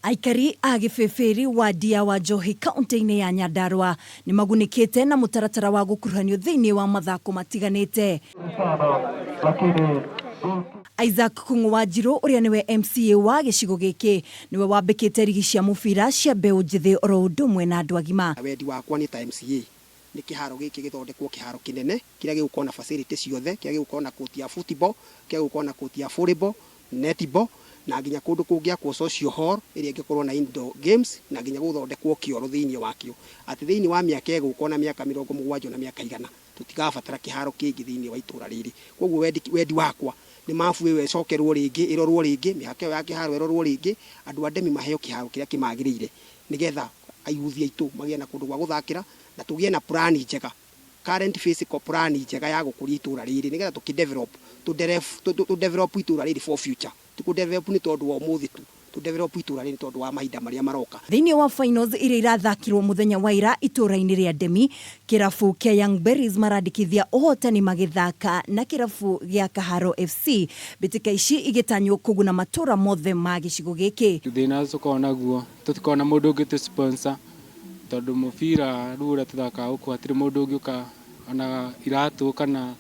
Aikari a gĩbĩbĩri wandi ya Wanjohi kaunti-ini ya Nyandarua nĩ magunĩkĩte na mũtaratara wa gũkuruhanio thĩinĩ wa mathako matiganĩte. Wanjiru ũrĩa nĩwe MCA wa gĩcigo gĩkĩ nĩwe wambĩkĩte rigi cia mũbira cia mbeũ njĩthĩ oro ũndũ ũmwe na andũ agima. Wendi wakwa nĩ ta MCA nĩ kĩharo gĩkĩ gĩthondekwo kĩharo kĩnene kĩrĩa gĩgũkorwo na facility ciothe, kĩrĩa gĩgũkorwo na court ya football, kĩrĩa gĩgũkorwo na court ya volleyball, netball na nginya kũndũ kũngĩakwo social hall ĩrĩa ĩngĩkorwo na indoor games na nginya gũthondekwo kĩoro thĩinĩ wakĩo. Atĩ thĩinĩ wa mĩaka ĩgũkorwo na mĩaka 70 na mĩaka 100 tũtigabatara kĩharo kĩngĩ thĩinĩ wa itũra rĩrĩ. Koguo wendi wakwa nĩ mabu ĩyo ĩcokerwo rĩngĩ, ĩrorwo rĩngĩ, mĩhaka ĩyo ya kĩharo ĩrorwo rĩngĩ, andũ a ndemi maheo kĩharo kĩrĩa kĩmagĩrĩire nĩgetha ayuthi aitũ magĩe na kũndũ gwa gũthakĩra na tũgĩe na plan njega, current physical plan njega ya gũkũria itũra rĩrĩ nĩgetha tũdevelop itũra rĩrĩ for future. Tũkũdevelop nĩ tondũ wa ũmũthĩ tu, tũdevelop itũra rĩrĩ nĩ tondũ wa mahinda marĩa maroka. Thĩinĩ wa finals iria irathakirwo mũthenya wa ira itũra-inĩ rĩa Ndemi, kirabu kĩa Young Berries marandikithia uhotani magithaka na kirabu gĩa Kahoro FC. Mbitika ici igĩtanywo kũguna matũra mothe ma gĩcigo gĩkĩ. Thĩna tũkoragwo naguo tũtikona mũndũ ũngĩ tũ sponsor tondũ mũbira rĩu ũrĩa tũthakaga gũkũ hatirĩ mũndũ ũngĩũka ona iratũ kana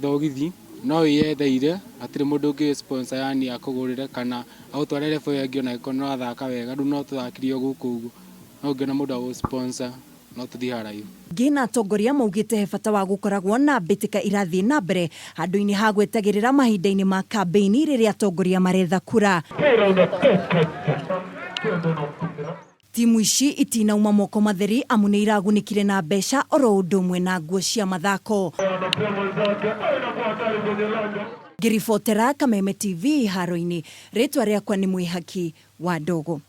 tugithii no wĩyetheire, hatirĩ mũndũ ũngĩ sponsor yani akũgũrĩre kana agũtwarĩre bũyũ ĩngĩ ona ĩkorwo nĩ wathaka wega, rĩu no tũthakirio gũkũ ũguo, no ũngĩona mũndũ agũ sponsor no tũthiĩ haraihu. Ngina atongoria maugĩte he bata wa gũkoragwo na mbitika irathiĩ na mbere handũ-inĩ ha gwetagĩrĩra mahinda-inĩ ma kambĩini rĩrĩa atongoria maretha kura. Timu ici itinauma moko matheri amu nĩ iragunĩkire na mbeca oro ũndũ ũmwe na nguo cia mathako. Ngĩribotera Kameme TV haro-inĩ, rĩtwa rĩakwa nĩ Mwihaki wa Ndogo.